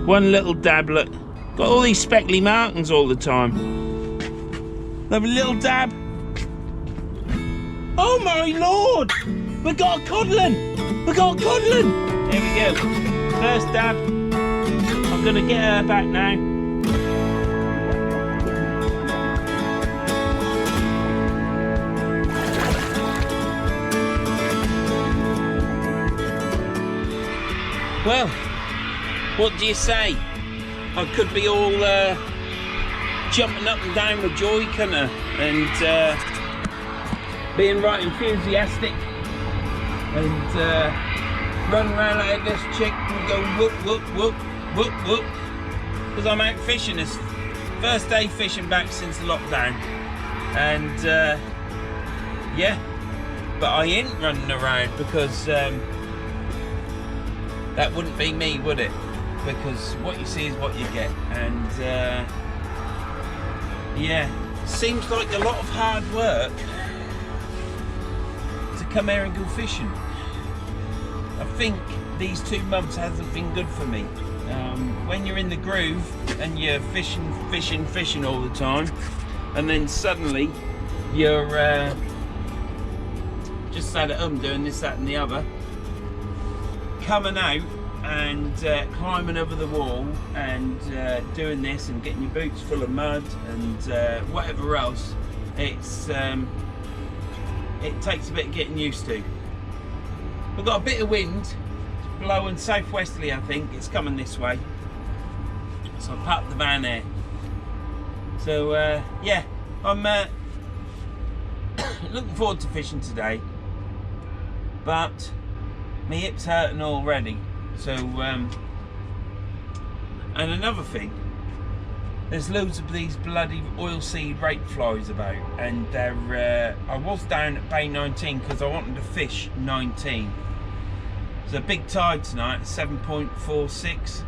One little dab, look. Got all these speckly markings all the time. Have a little dab. Oh my lord! We got a codlin! We got a codlin! Here we go. First dab. I'm gonna get her back now. Well, what do you say? I could be all jumping up and down with joy, couldn't I? And being right enthusiastic and run around like this chick and go whoop, whoop, whoop, whoop, whoop. Because I'm out fishing this first day fishing back since the lockdown. And yeah, but I ain't running around because that wouldn't be me, would it? Because what you see is what you get. And yeah, seems like a lot of hard work to come here and go fishing. I think these 2 months hasn't been good for me. When you're in the groove and you're fishing all the time, and then suddenly you're just sat at home doing this, that and the other, coming out and climbing over the wall and doing this and getting your boots full of mud and whatever else, it's it takes a bit of getting used to. We've got a bit of wind, it's blowing southwesterly, I think. It's coming this way. So I parked the van there. So yeah, I'm looking forward to fishing today, but my hip's hurting already. So and another thing, there's loads of these bloody oilseed rape flies about, and they're I was down at Bay 19 because I wanted to fish 19. There's a big tide tonight, 7.46,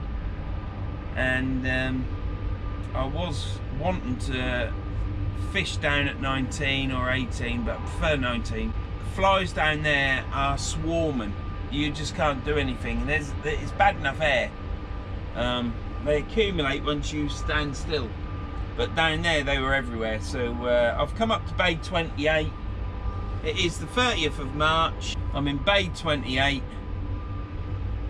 and I was wanting to fish down at 19 or 18, but I prefer 19. The flies down there are swarming. You just can't do anything. It's bad enough air. They accumulate once you stand still, but down there they were everywhere. So I've come up to Bay 28. It is the 30th of March. I'm in Bay 28.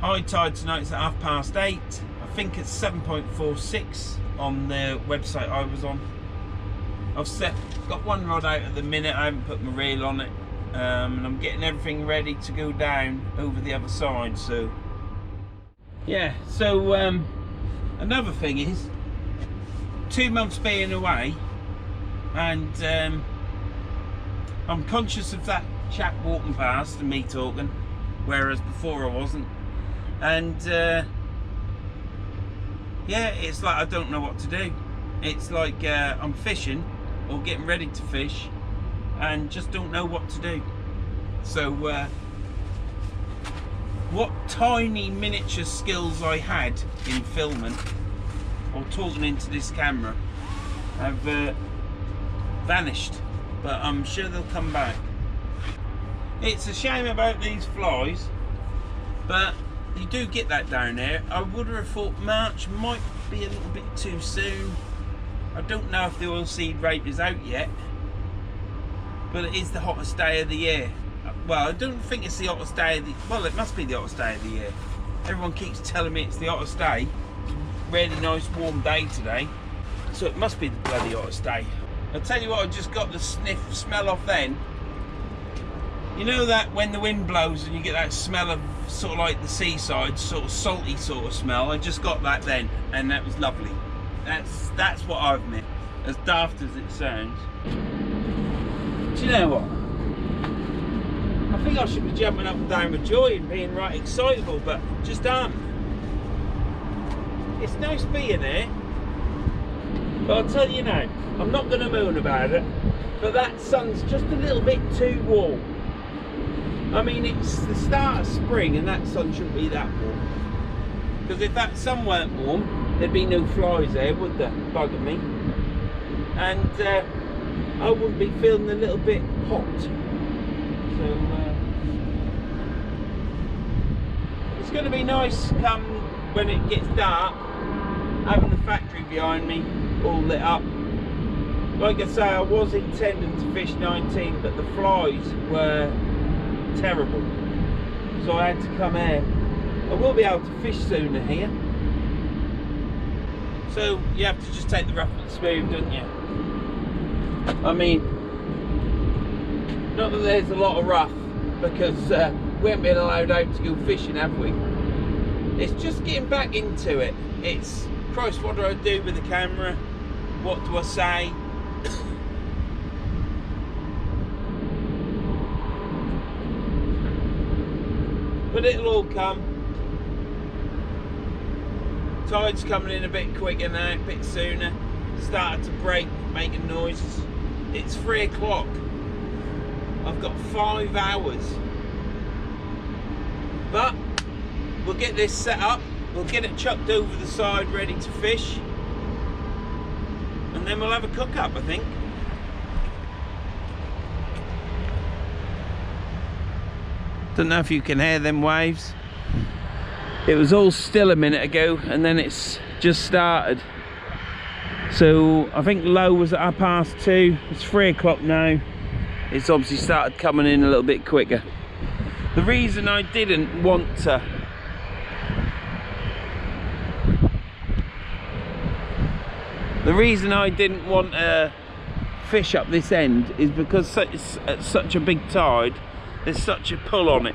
High tide tonight's at 8:30. I think it's 7.46 on the website I was on. I've got one rod out at the minute. I haven't put my reel on it, and I'm getting everything ready to go down over the other side. So yeah, so another thing is 2 months being away, and I'm conscious of that chap walking past and me talking, whereas before I wasn't. And yeah, it's like I don't know what to do. It's like I'm fishing or getting ready to fish and just don't know what to do. So what tiny miniature skills I had in filming or talking into this camera have vanished, but I'm sure they'll come back. It's a shame about these flies, but you do get that down there. I would have thought March might be a little bit too soon. I don't know if the oilseed rape is out yet, but it is the hottest day of the year. Well, I don't think it's the hottest day of the... Well, it must be the hottest day of the year. Everyone keeps telling me it's the hottest day. Really nice warm day today, so it must be the bloody hottest day. I'll tell you what, I just got the smell off then. You know that when the wind blows and you get that smell of sort of like the seaside, sort of salty sort of smell? I just got that then, and that was lovely. That's what I've missed, as daft as it sounds. Do you know what? I think I should be jumping up and down with joy and being right excitable, but just aren't. It's nice being here, but I'll tell you now, I'm not going to moan about it, but that sun's just a little bit too warm. I mean, it's the start of spring and that sun shouldn't be that warm. Because if that sun weren't warm, there'd be no flies there, would there? Bugging me. And I wouldn't be feeling a little bit hot. So it's going to be nice come when it gets dark, having the factory behind me all lit up. Like I say, I was intending to fish 19, but the flies were terrible, so I had to come here. I will be able to fish sooner here, so you have to just take the rough and smooth, don't you? I mean, not that there's a lot of rough, because we haven't been allowed out to go fishing, have we? It's just getting back into it. It's, Christ, what do I do with the camera? What do I say? But it'll all come. Tide's coming in a bit quicker now, a bit sooner. Started to break, making noises. It's 3 o'clock. I've got 5 hours. But we'll get this set up. We'll get it chucked over the side, ready to fish. And then we'll have a cook up, I think. Don't know if you can hear them waves. It was all still a minute ago, and then it's just started. So I think low was at 2:30. It's 3 o'clock now. It's obviously started coming in a little bit quicker. The reason I didn't want to fish up this end is because it's at such a big tide. There's such a pull on it,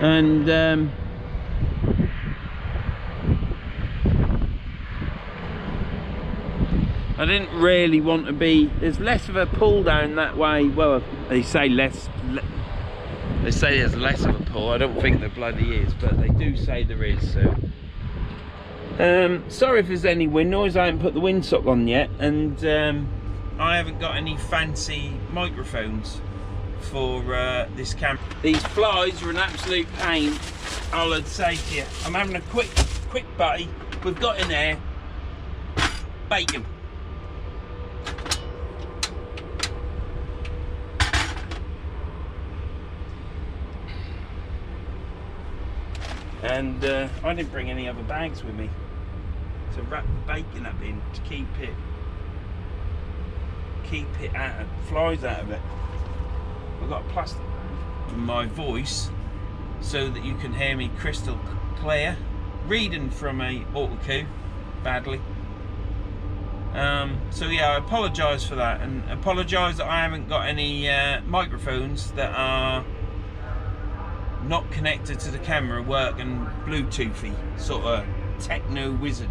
and I didn't really want to be. There's less of a pull down that way. Well, they say less. They say there's less of a pull. I don't think there bloody is, but they do say there is. So, sorry if there's any wind noise. I haven't put the windsock on yet, and I haven't got any fancy microphones for this camera. These flies are an absolute pain, I'll say to you. I'm having a quick butty. We've got in there bacon. And I didn't bring any other bags with me to wrap the bacon up in to keep it out of flies out of it. I've got a plastic bag in my voice so that you can hear me crystal clear, reading from a autocue badly. So yeah, I apologise for that, and apologise that I haven't got any microphones that are not connected to the camera working Bluetoothy sort of techno wizard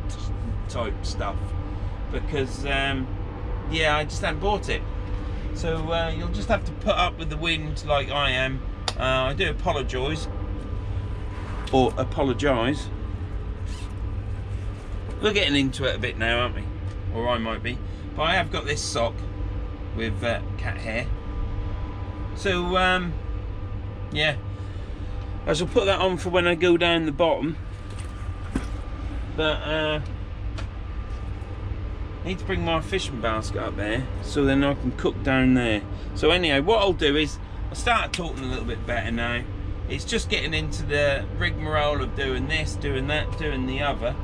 type stuff, because yeah, I just hadn't bought it. So you'll just have to put up with the wind like I am. I do apologise, or apologise. We're getting into it a bit now, aren't we? Or I might be. But I have got this sock with cat hair. So yeah, I shall put that on for when I go down the bottom. But I need to bring my fishing basket up there so then I can cook down there. So anyhow, what I'll do is I started talking a little bit better now. It's just getting into the rigmarole of doing this, doing that, doing the other,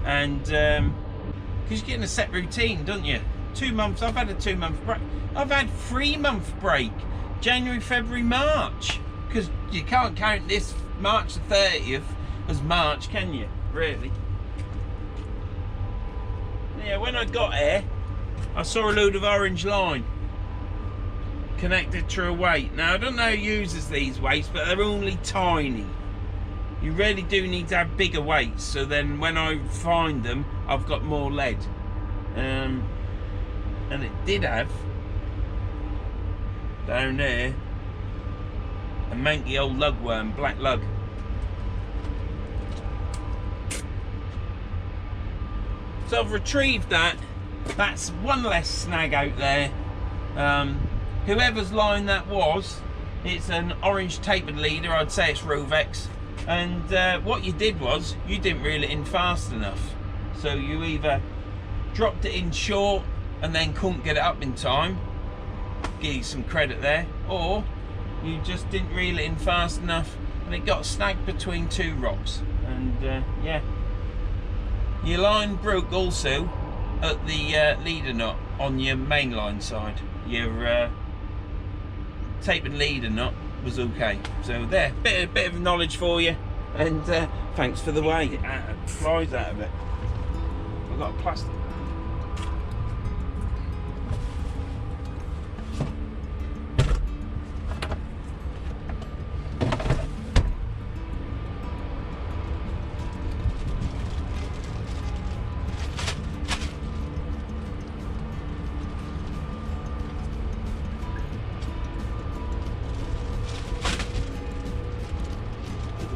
and because you're getting a set routine, don't you? 2 months. I've had a 2-month break. I've had 3-month break. January, February, March. Because you can't count this March the 30th as March, can you? Really? Yeah, when I got here, I saw a load of orange line connected to a weight. Now, I don't know who uses these weights, but they're only tiny. You really do need to have bigger weights, so then when I find them, I've got more lead. And it did have, down there, a manky old lugworm, black lug. So I've retrieved that. That's one less snag out there. Whoever's line that was, it's an orange tapered leader. I'd say it's Rovex. And what you did was, you didn't reel it in fast enough. So you either dropped it in short and then couldn't get it up in time, give you some credit there, or You just didn't reel it in fast enough, and it got snagged between two rocks. And yeah, your line broke also at the leader nut on your mainline side. Your tape and leader nut was okay. So there, bit of knowledge for you, and thanks for the way it flies out of it. I've got a plastic.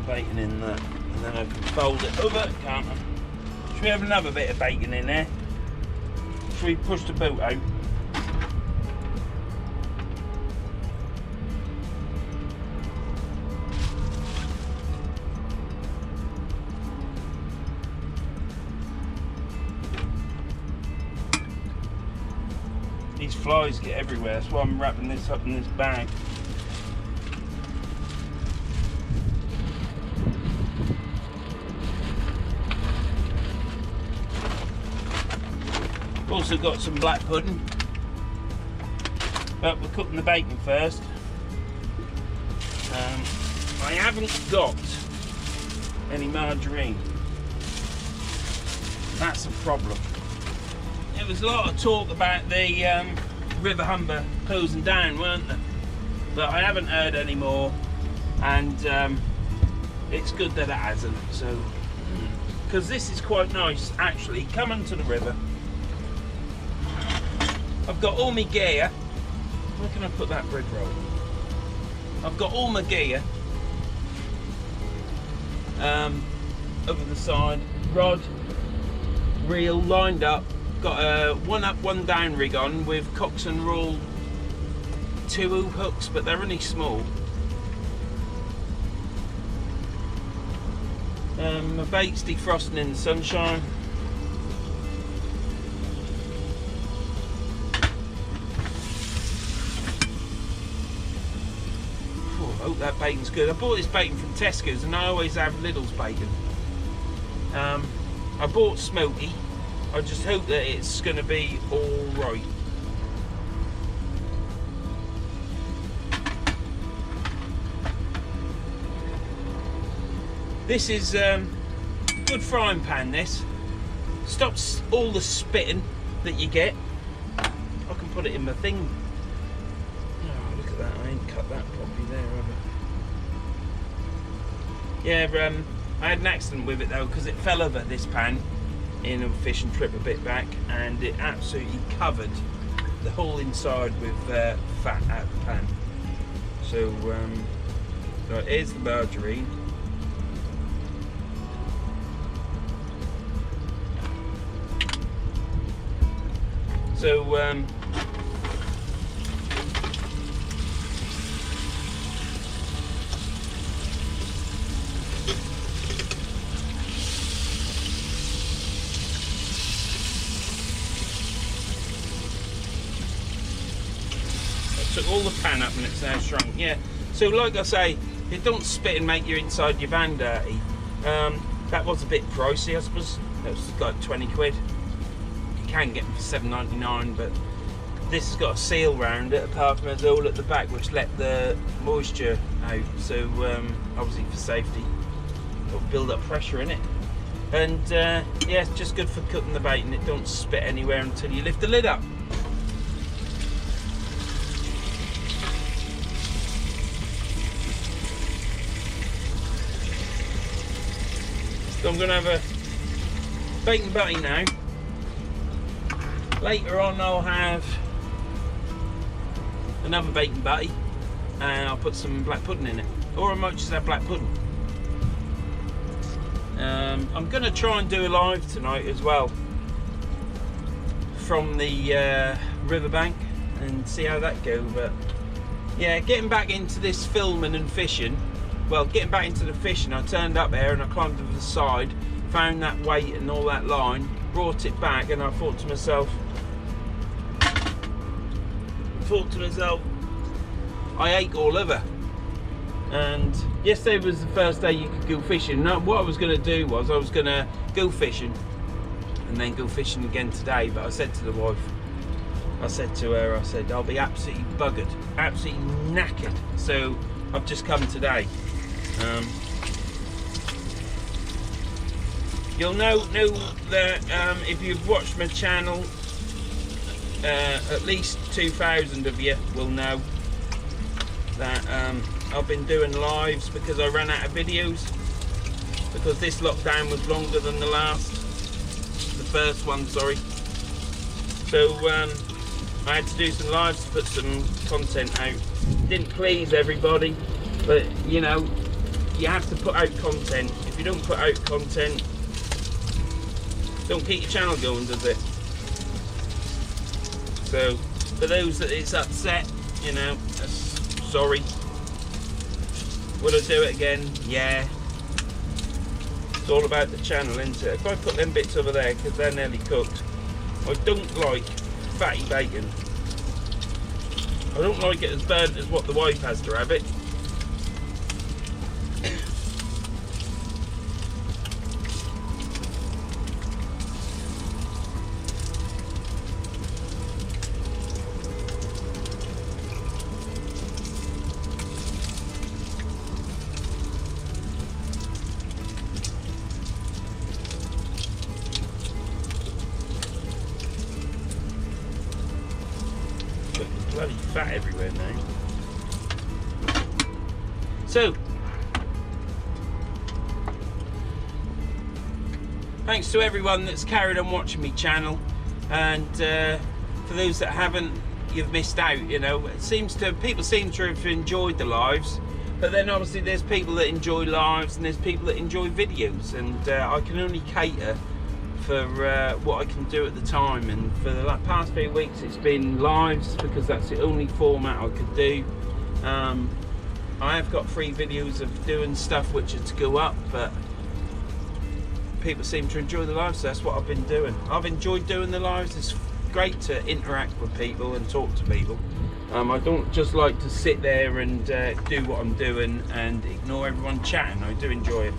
Bacon in there, and then I can fold it over, can't I? Should we have another bit of bacon in there? Should we push the boat out? These flies get everywhere, that's why I'm wrapping this up in this bag. Also got some black pudding, but we're cooking the bacon first. I haven't got any margarine. That's a problem. There was a lot of talk about the River Humber closing down, weren't there? But I haven't heard any more, and it's good that it hasn't. So, because this is quite nice actually. Come onto the river. I've got all my gear. Where can I put that bread roll? I've got all my gear over the side, rod, reel lined up. Got a one up, one down rig on with Cox and Roll 2 hooks, but they're only small. My bait's defrosting in the sunshine. I hope that bacon's good. I bought this bacon from Tesco's, and I always have Lidl's bacon. I bought smoky. I just hope that it's going to be all right. This is good frying pan. This stops all the spitting that you get. I can put it in my thing. Oh, look at that! I ain't cut that properly there, have I? Yeah, I had an accident with it though, because it fell over this pan in a fishing trip a bit back, and it absolutely covered the whole inside with fat out of the pan. So right, here's the margarine. So took all the pan up and it's now shrunk. Yeah, so like I say, it don't spit and make your inside your van dirty. That was a bit pricey, I suppose. That was like 20 quid. You can get them for $7.99, but this has got a seal round it, apart from there's a hole at the back which let the moisture out. So obviously for safety, it'll build up pressure in it. And yeah, it's just good for cooking the bacon. It don't spit anywhere until you lift the lid up. So I'm going to have a bacon butty now. Later on I'll have another bacon butty, and I'll put some black pudding in it. Or I might just have black pudding. I'm going to try and do a live tonight as well from the riverbank and see how that goes. But yeah, getting back into this filming and fishing. Well, getting back into the fishing, I turned up there and I climbed over the side, found that weight and all that line, brought it back, and I thought to myself, I ache all over. And yesterday was the first day you could go fishing. Now, what I was going to do was I was going to go fishing and then go fishing again today. But I said to the wife, I said to her, I said, I'll be absolutely buggered, absolutely knackered. So I've just come today. You'll know that if you've watched my channel, at least 2,000 of you will know that I've been doing lives because I ran out of videos, because this lockdown was longer than the first one, sorry. So I had to do some lives to put some content out. Didn't please everybody, but you know, you have to put out content. If you don't put out content, don't keep your channel going, does it? So for those that it's upset, you know, sorry. Would I do it again? Yeah. It's all about the channel, isn't it? If I put them bits over there, because they're nearly cooked. I don't like fatty bacon. I don't like it as burnt as what the wife has to have it. Bloody fat everywhere now. So, thanks to everyone that's carried on watching me channel, and for those that haven't, you've missed out. You know, it seems to people seem to have enjoyed the lives, but then obviously there's people that enjoy lives and there's people that enjoy videos, and I can only cater for what I can do at the time. And for the past few weeks it's been lives, because that's the only format I could do. I have got 3 videos of doing stuff which are to go up, but people seem to enjoy the lives, so that's what I've been doing. I've enjoyed doing the lives. It's great to interact with people and talk to people. I don't just like to sit there and do what I'm doing and ignore everyone chatting. I do enjoy it.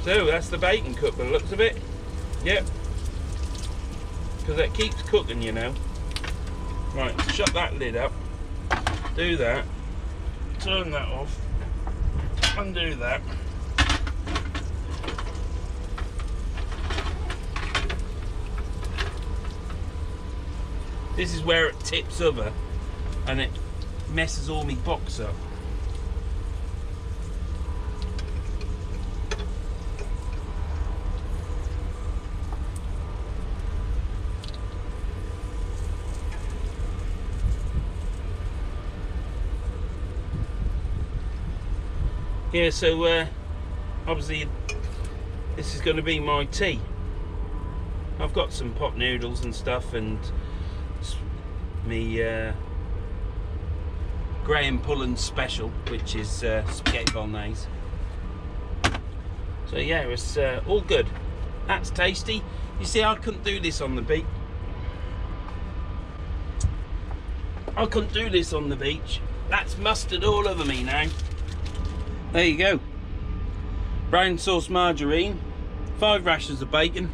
So that's the bacon cooked by the looks of it. Yep. Because it keeps cooking, you know. Right, shut that lid up. Do that. Turn that off. Undo that. This is where it tips over and it messes all my box up. Yeah, so obviously this is going to be my tea. I've got some pot noodles and stuff, and me Graham Pullen's special, which is spaghetti bolognese. So yeah, it's all good. That's tasty. You see, I couldn't do this on the beach. I couldn't do this on the beach. That's mustard all over me now. There you go. Brown sauce margarine, 5 rashers of bacon.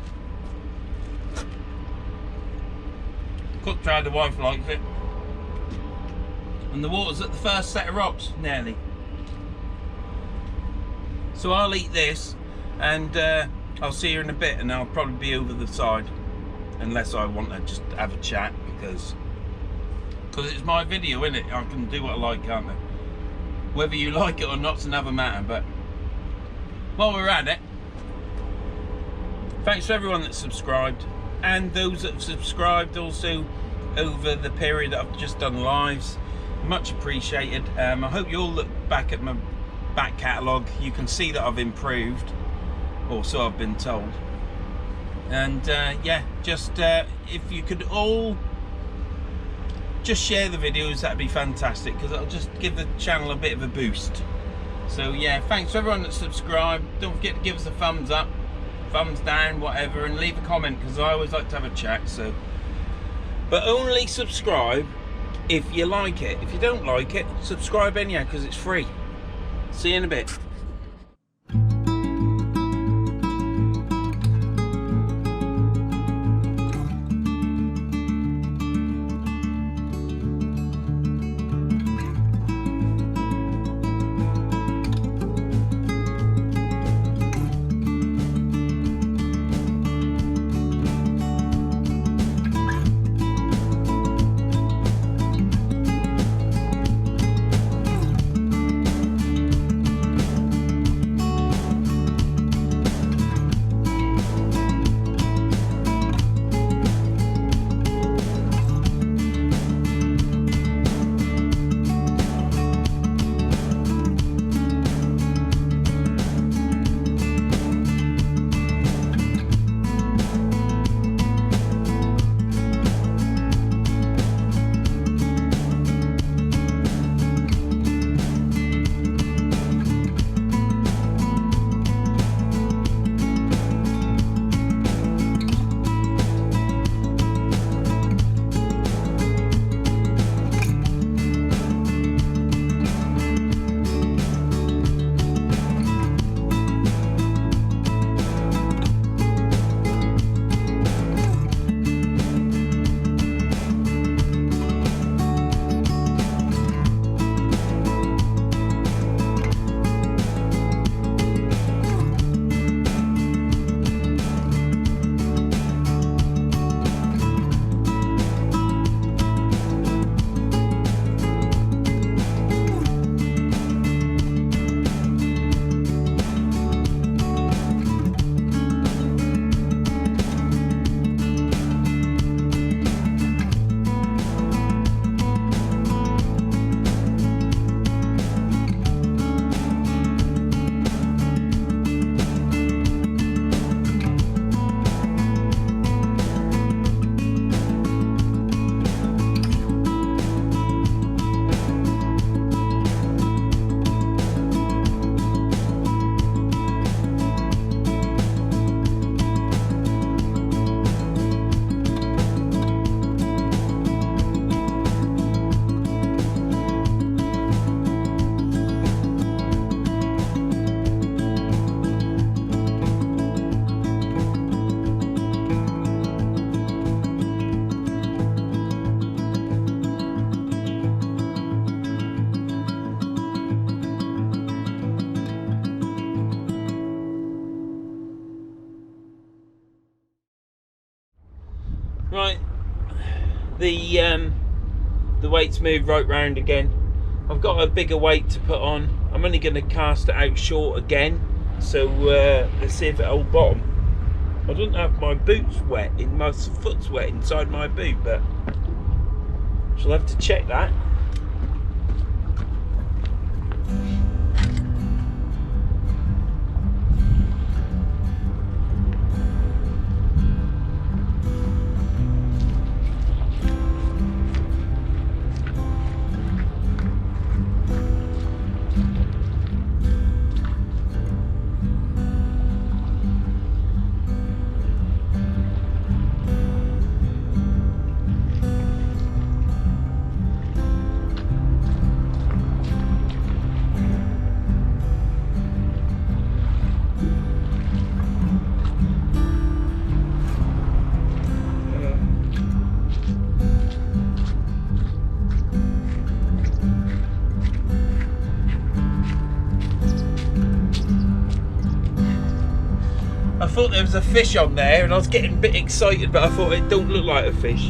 Cooked how the wife likes it. And the water's at the first set of rocks, nearly. So I'll eat this, and I'll see you in a bit, and I'll probably be over the side. Unless I want to just have a chat, because it's my video, isn't it? I can do what I like, can't I? Whether you like it or not's another matter, but while we're at it, thanks to everyone that's subscribed, and those that have subscribed also over the period that I've just done lives. Much appreciated. I hope you all look back at my back catalogue. You can see that I've improved, or so I've been told. And yeah, just if you could all just share the videos, that'd be fantastic, because it'll just give the channel a bit of a boost. So yeah, thanks to everyone that subscribed. Don't forget to give us a thumbs up, thumbs down, whatever, and leave a comment, because I always like to have a chat. So, but only subscribe if you like it. If you don't like it, subscribe anyhow, because it's free. See you in a bit. Right, the weight's moved right round again. I've got a bigger weight to put on. I'm only going to cast it out short again, so let's see if it'll bottom. I don't have my boots wet, my foot's wet inside my boot, but she'll have to check that. I thought there was a fish on there and I was getting a bit excited, but I thought it don't look like a fish.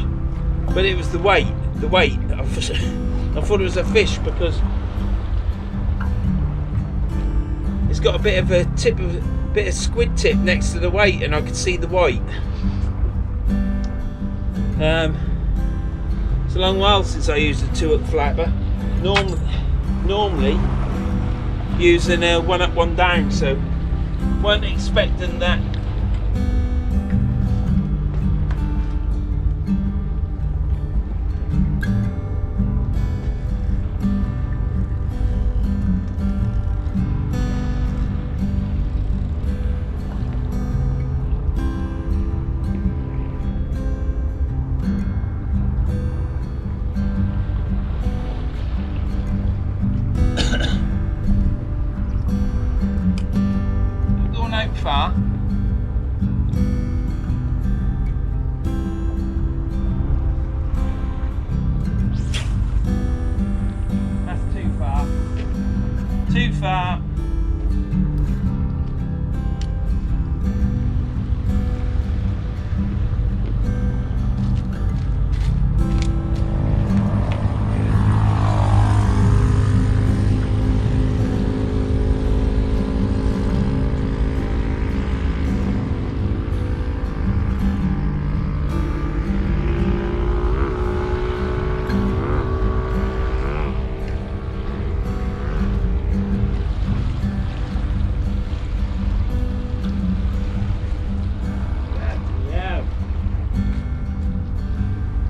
But it was the weight. I thought it was a fish because it's got a bit of a squid tip next to the weight, and I could see the white. It's a long while since I used a 2-up flapper. Normally using a 1 up 1 down, so weren't expecting that. far.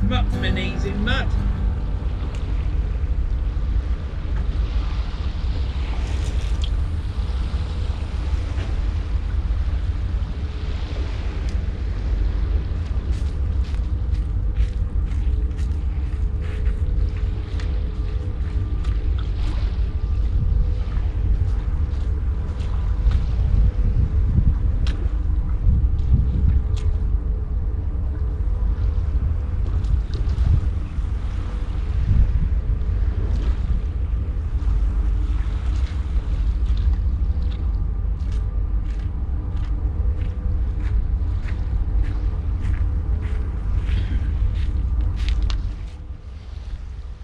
Up to my knees in mud.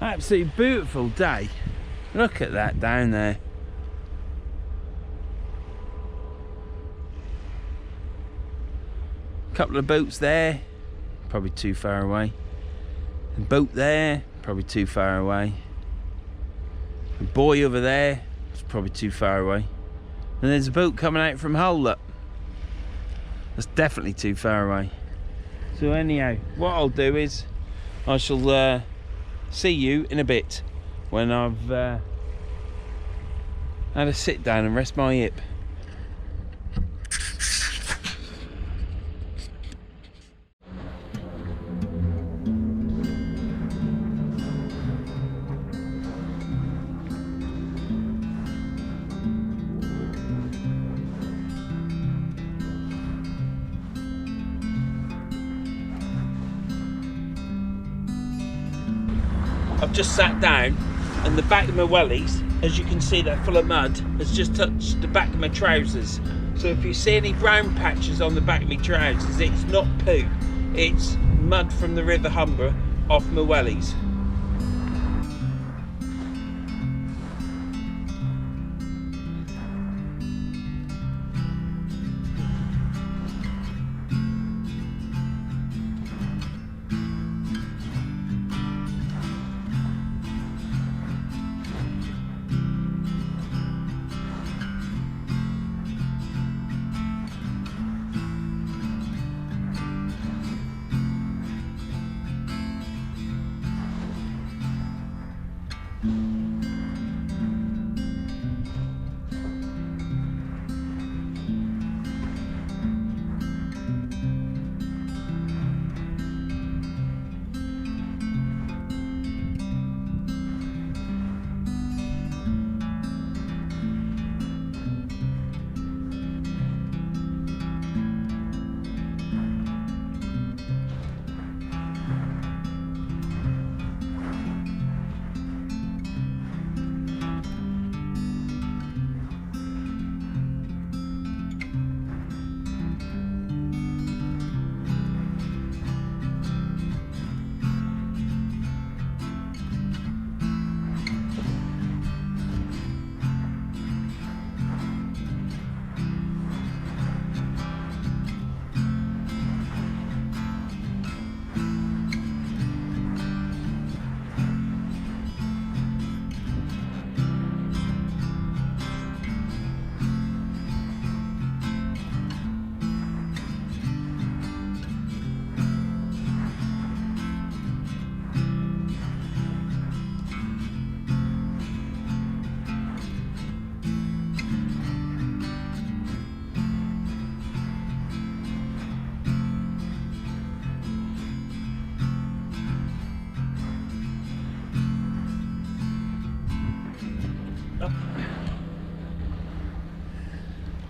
Absolutely beautiful day. Look at that down there. Couple of boats there, probably too far away. A boat there, probably too far away. A boy over there, it's probably too far away. And there's a boat coming out from Hull. That's definitely too far away. So anyhow, what I'll do is I shall see you in a bit when I've had a sit down and rest my hip. I've just sat down and the back of my wellies, as you can see, they're full of mud, has just touched the back of my trousers. So if you see any brown patches on the back of my trousers, it's not poo, it's mud from the River Humber off my wellies.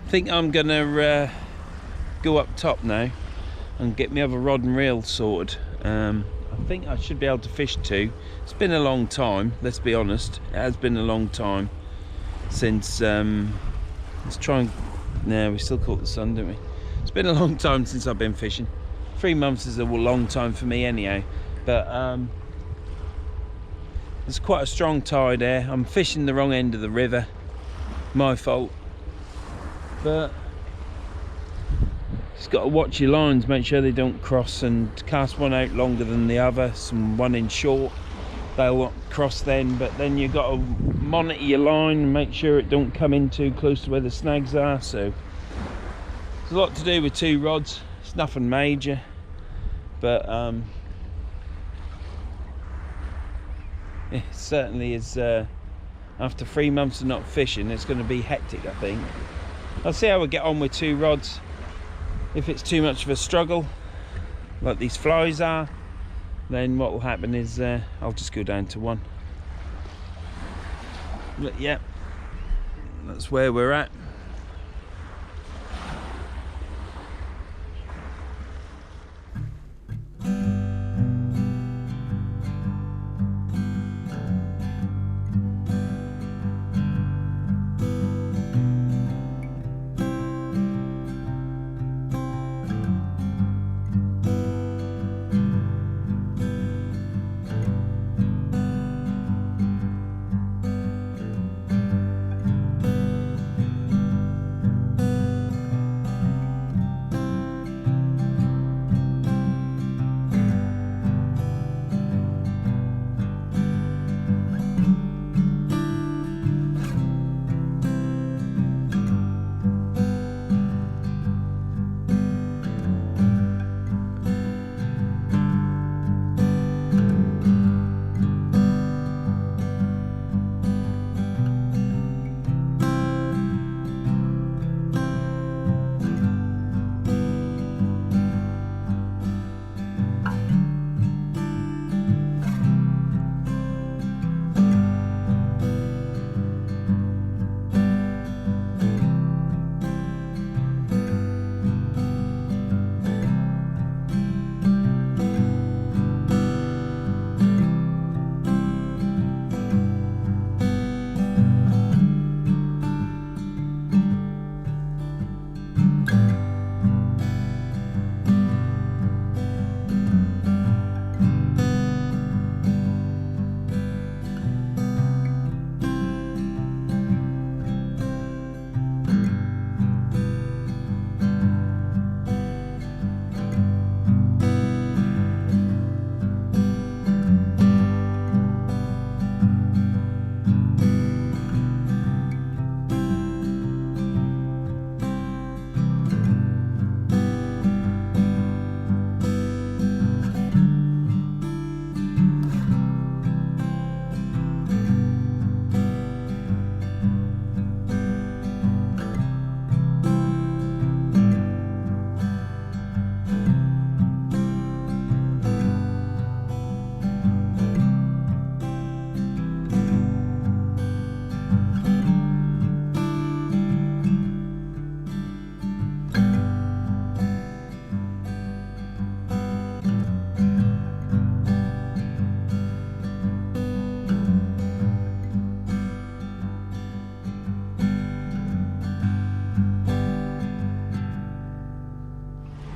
I think I'm gonna go up top now and get my other rod and reel sorted. I think I should be able to fish too. It's been a long time, let's be honest, it has been a long time since let's try and no, we still caught the sun, don't we? It's been a long time since I've been fishing. 3 months is a long time for me anyhow, but there's quite a strong tide there. I'm fishing the wrong end of the river, my fault, but just got to watch your lines, make sure they don't cross, and cast one out longer than the other, one in short, they'll not cross then, but then you've got to monitor your line and make sure it don't come in too close to where the snags are. So there's a lot to do with 2 rods. It's nothing major, but it certainly is. After 3 months of not fishing, it's going to be hectic, I think. I'll see how we get on with 2 rods. If it's too much of a struggle, like these flies are, then what will happen is I'll just go down to 1. But yeah, that's where we're at.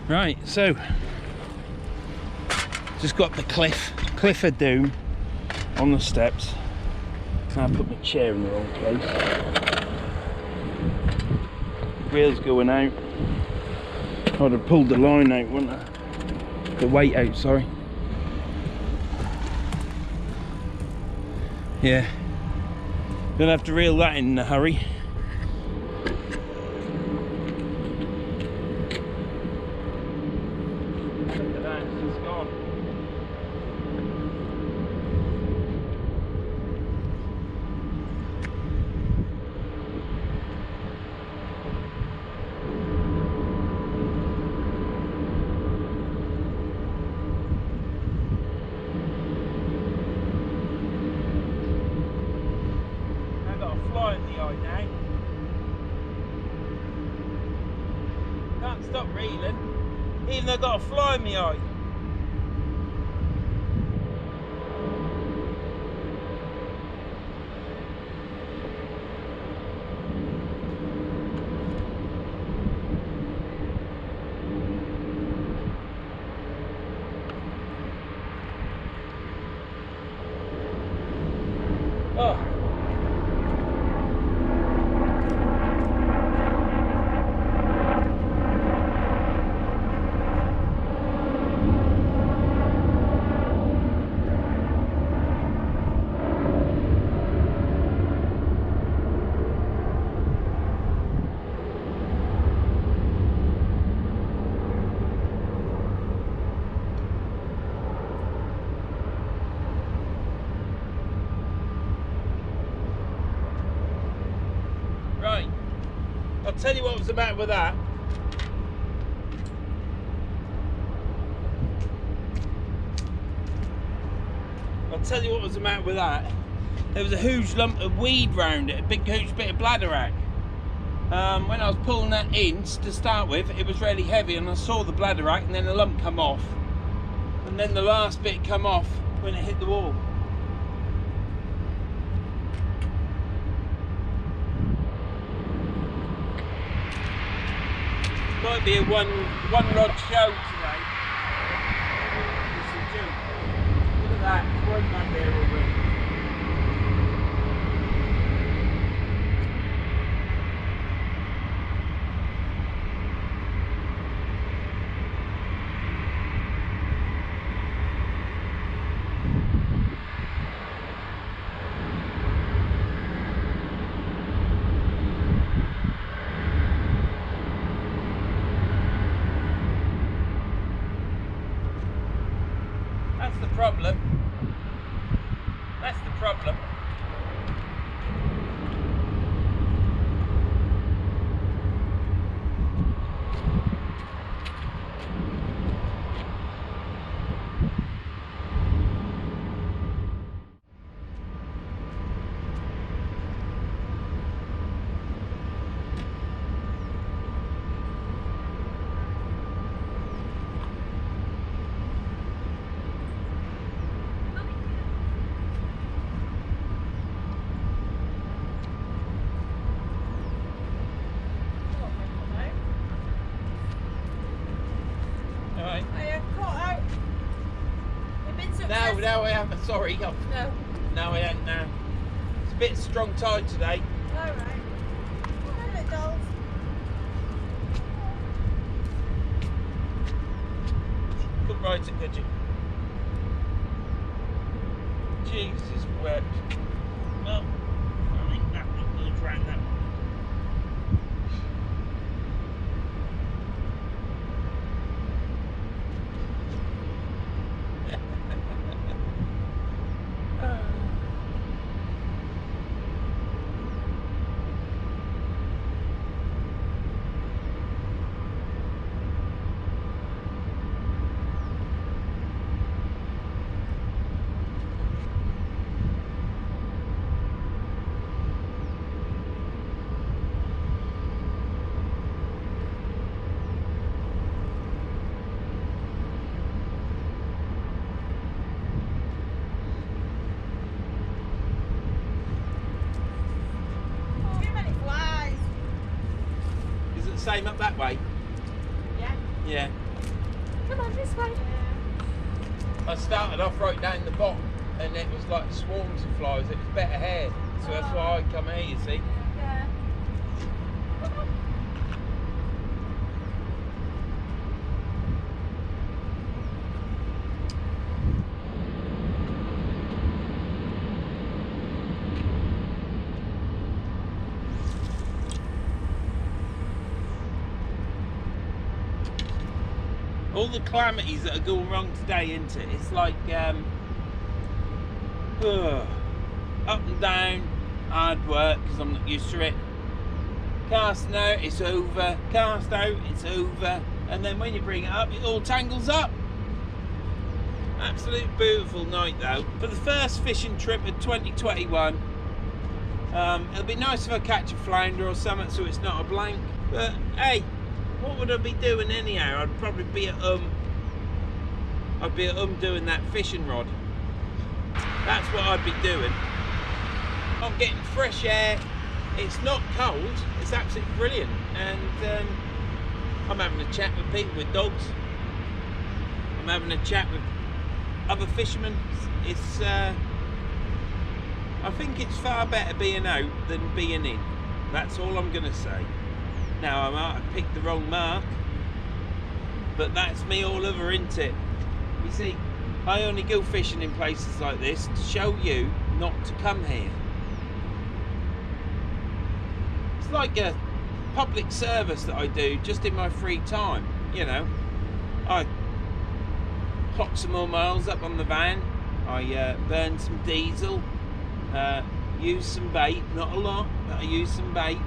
Right, so just got the cliff of doom on the steps. I put my chair in the wrong place. Reel's going out. I'd have pulled the line out, wouldn't I? The weight out, sorry. Yeah, gonna have to reel that in a hurry. Can't stop reeling, even though I've got a fly in my eye. Oh. Right, I'll tell you what was the matter with that. There was a huge lump of weed round it, a big huge bit of bladder rack. When I was pulling that in to start with, it was really heavy, and I saw the bladder rack, and then the lump come off, and then the last bit come off when it hit the wall. Might be a one rod show today. It's a joke. Look at that, one man there already. That's the problem. That's the problem. No, I haven't. Sorry. No. No, I ain't now. It's a bit strong tide today. All right. Hello, dolls. Couldn't ride it, could you? Jesus wept. Well, I think that one goes round that one. Same up that way? Yeah. Yeah. Come on, this way. I started off right down the bottom, and it was like swarms of flies. It was better hair, so that's why I come here, you see. Yeah. All the calamities that are going wrong today, isn't it? It's like up and down, hard work because I'm not used to it. Casting out, it's over. Cast out, it's over. And then when you bring it up, it all tangles up. Absolute beautiful night though. For the first fishing trip of 2021, it'll be nice if I catch a flounder or something so it's not a blank. But hey, what would I be doing anyhow? I'd probably be at doing that fishing rod. That's what I'd be doing. I'm getting fresh air. It's not cold. It's absolutely brilliant. And I'm having a chat with people with dogs. I'm having a chat with other fishermen. It's I I think it's far better being out than being in. That's all I'm gonna say. Now I might have picked the wrong mark, but that's me all over, isn't it? You see, I only go fishing in places like this to show you not to come here. It's like a public service that I do just in my free time, you know. I clock some more miles up on the van, I burn some diesel, use some bait, not a lot, but I use some bait,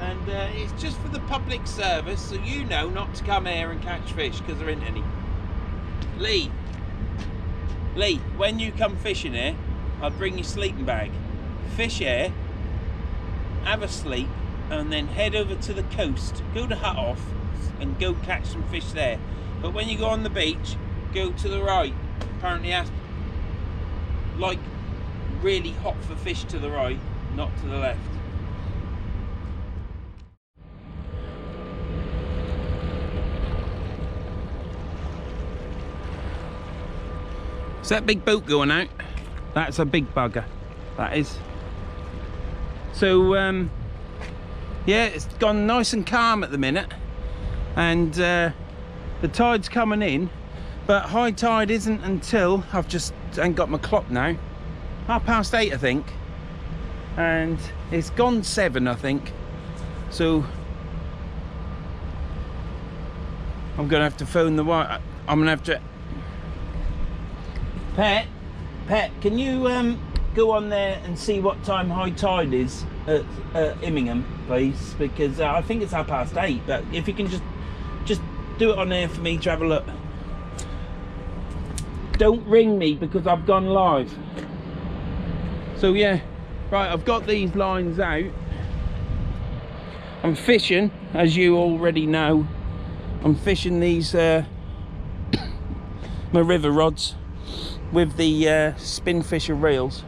and it's just for the public service, so you know not to come here and catch fish, because there ain't any. Lee, when you come fishing here, I'll bring your sleeping bag. Fish here, have a sleep, and then head over to the coast, go to Hut Off, and go catch some fish there. But when you go on the beach, go to the right. Apparently that's like really hot for fish to the right, not to the left. Is that big boat going out? That's a big bugger, that is. So yeah, it's gone nice and calm at the minute, and the tide's coming in, but high tide isn't until, I've just ain't got my clock now, 8:30 I think, and it's gone 7 I think. So I'm gonna have to phone the wife. I'm gonna have to. Pet, can you go on there and see what time high tide is at Immingham, please? Because I think it's 8:30, but if you can just do it on there for me to have a look. Don't ring me because I've gone live. So yeah, right, I've got these lines out. I'm fishing, as you already know. I'm fishing these my river rods with the spin fisher reels,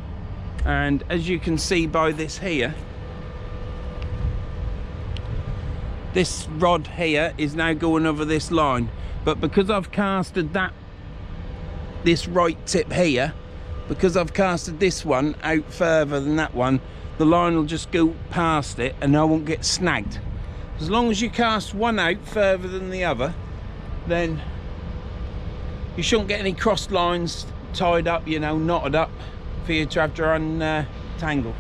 and as you can see by this here, this rod here is now going over this line, but because I've casted this right tip here, because I've casted this one out further than that one, the line will just go past it and I won't get snagged. As long as you cast one out further than the other, then you shouldn't get any crossed lines tied up, you know, knotted up for you to have to untangle.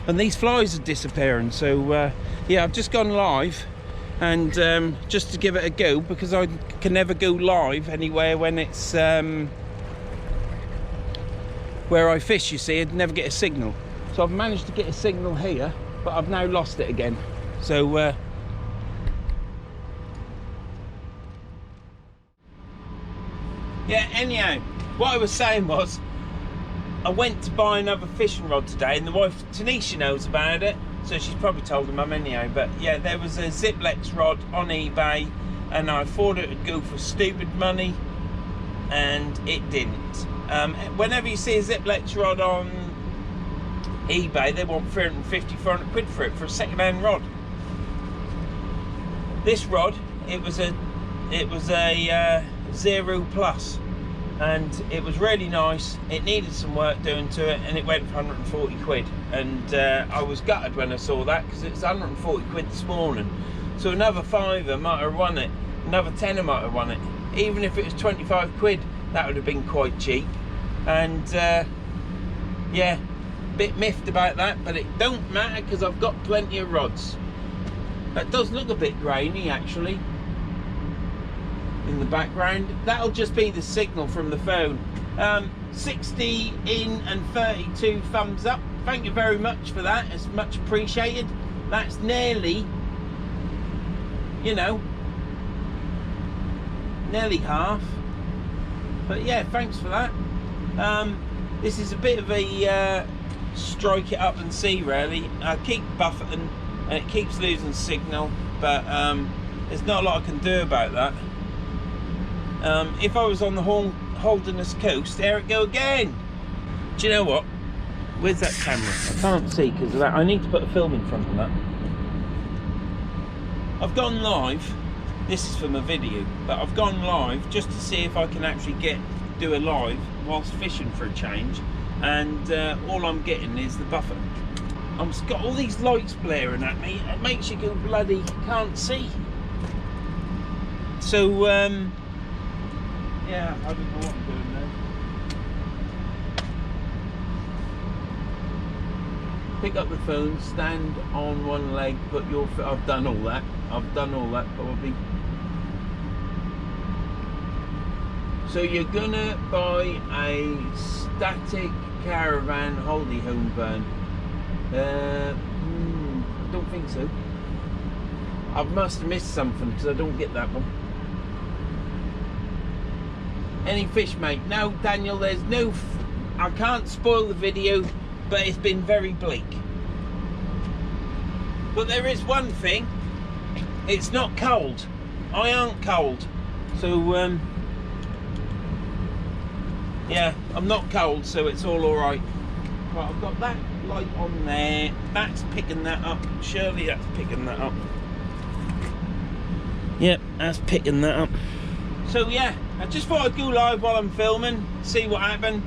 And these flies are disappearing, so yeah, I've just gone live, and just to give it a go, because I can never go live anywhere when it's where I fish, you see, I'd never get a signal. So I've managed to get a signal here, but I've now lost it again. So yeah, anyhow, what I was saying was, I went to buy another fishing rod today, and the wife, Tanisha, knows about it, so she's probably told her mum anyhow. But yeah, there was a Ziplex rod on eBay, and I thought it would go for stupid money, and it didn't. Whenever you see a Ziplex rod on eBay, they want 350, 400 quid for it, for a second-hand rod. This rod, it was a 0 plus, and it was really nice. It needed some work doing to it, and it went for 140 quid, and I was gutted when I saw that, because it's 140 quid this morning. So another fiver might have won it, another tenner might have won it. Even if it was 25 quid, that would have been quite cheap. And yeah, bit miffed about that, but it don't matter because I've got plenty of rods. That does look a bit grainy actually in the background. That'll just be the signal from the phone. 60 in and 32 thumbs up. Thank you very much for that. It's much appreciated. That's nearly, you know, nearly half. But yeah, thanks for that. This is a bit of a strike it up and see really. I keep buffeting and it keeps losing signal, but there's not a lot I can do about that. If I was on the Holderness coast, there it go again. Do you know what? Where's that camera? I can't see because of that. I need to put a film in front of that. I've gone live. This is from a video, but I've gone live just to see if I can actually do a live whilst fishing for a change. and all I'm getting is the buffer. I've got all these lights blaring at me. It makes you go bloody can't see. So yeah, I don't know what I'm doing now. Pick up the phone, stand on one leg, put your foot. I've done all that. I've done all that probably. So you're gonna buy a static caravan holdy home van. I don't think so. I must have missed something because I don't get that one. Any fish, mate? No, Daniel, there's no... I can't spoil the video, but it's been very bleak. But there is one thing. It's not cold. I aren't cold. So, yeah, I'm not cold, so it's all alright. Right, I've got that light on there. That's picking that up. Surely that's picking that up. Yep, that's picking that up. So yeah, I just thought I'd go live while I'm filming, see what happened.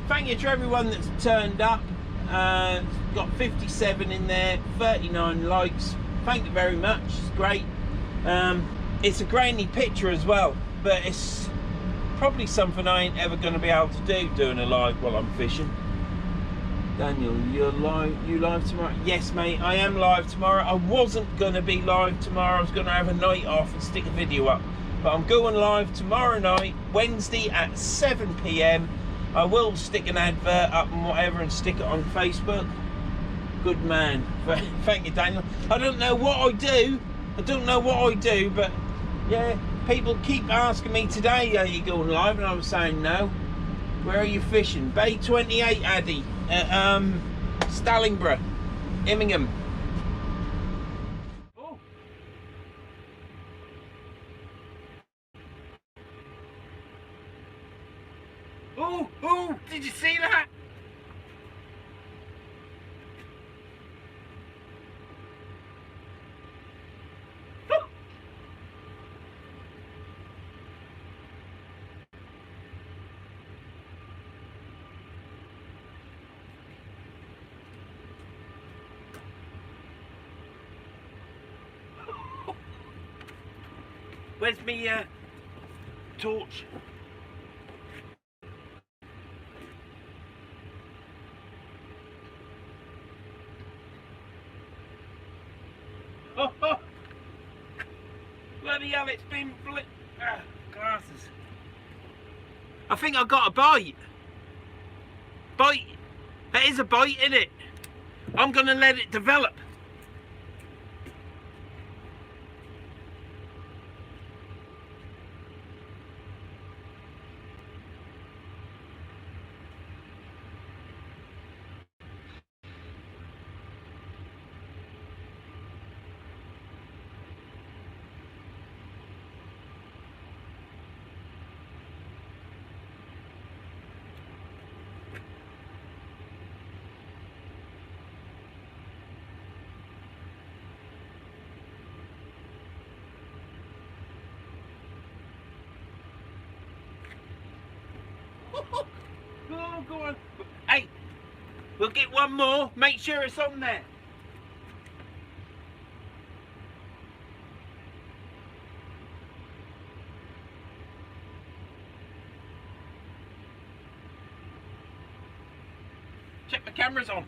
Thank you to everyone that's turned up. Got 57 in there, 39 likes. Thank you very much, it's great. It's a grainy picture as well, but it's probably something I ain't ever going to be able to do, doing a live while I'm fishing. Daniel, you live tomorrow? Yes, mate, I am live tomorrow. I wasn't going to be live tomorrow. I was going to have a night off and stick a video up. But I'm going live tomorrow night, Wednesday at 7 PM. I will stick an advert up and whatever and stick it on Facebook. Good man. Thank you, Daniel. I don't know what I do. But yeah, people keep asking me today, are you going live? And I'm saying no. Where are you fishing? Bay 28, Addy. At Stallingborough, Immingham. Oh. Oh, did you see that? Where's me torch? Oh, bloody hell, it's been glasses. I think I got a bite. There is a bite in it. I'm gonna let it develop. Oh, go on. Hey, we'll get one more. Make sure it's on there. Check the cameras on.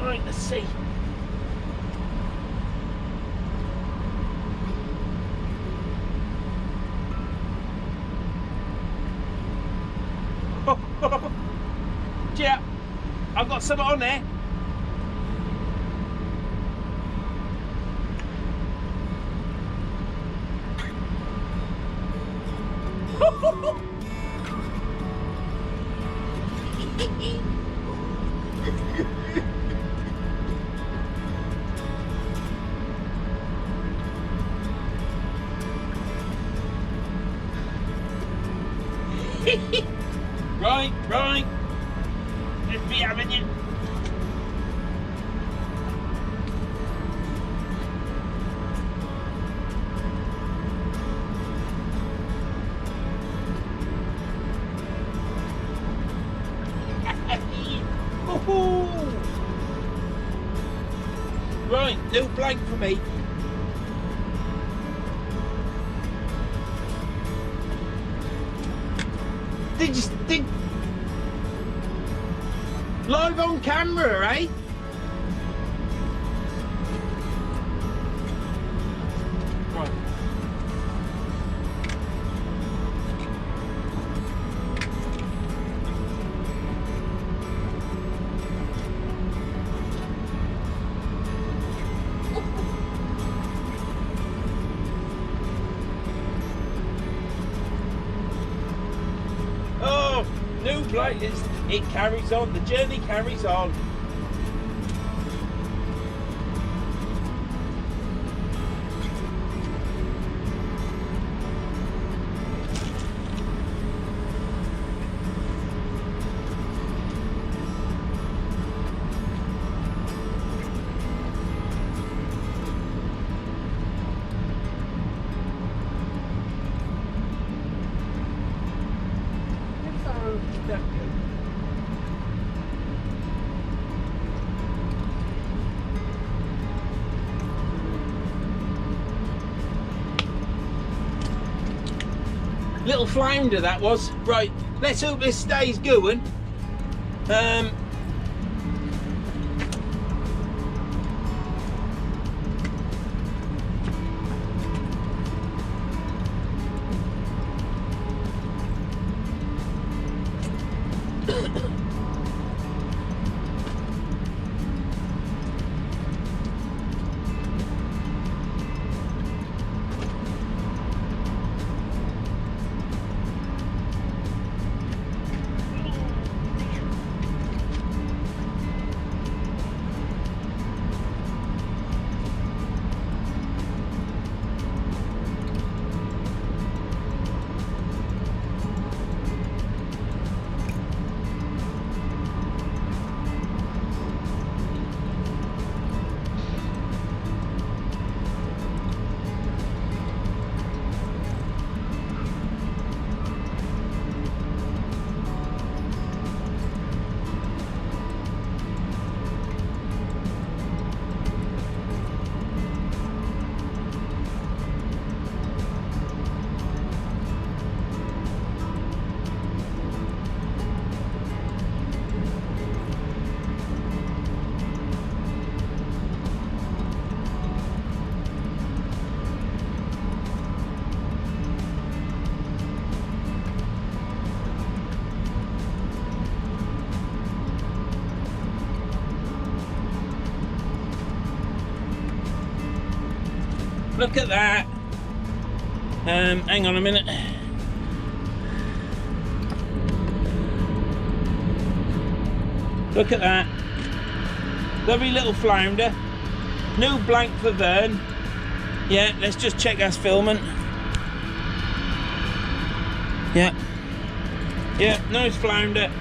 Right, let's see. Yeah, I've got some on there. Right. Let's be having you. Right, no blank for me. Did live on camera, eh? Right. Oh, new plate. It carries on. The journey carries on. Little flounder that was. Right, let's hope this stays going. Look at that. Hang on a minute. Look at that. Lovely little flounder. New blank for Vern. Yeah, let's just check that's filming. Yeah. Yeah, nice flounder.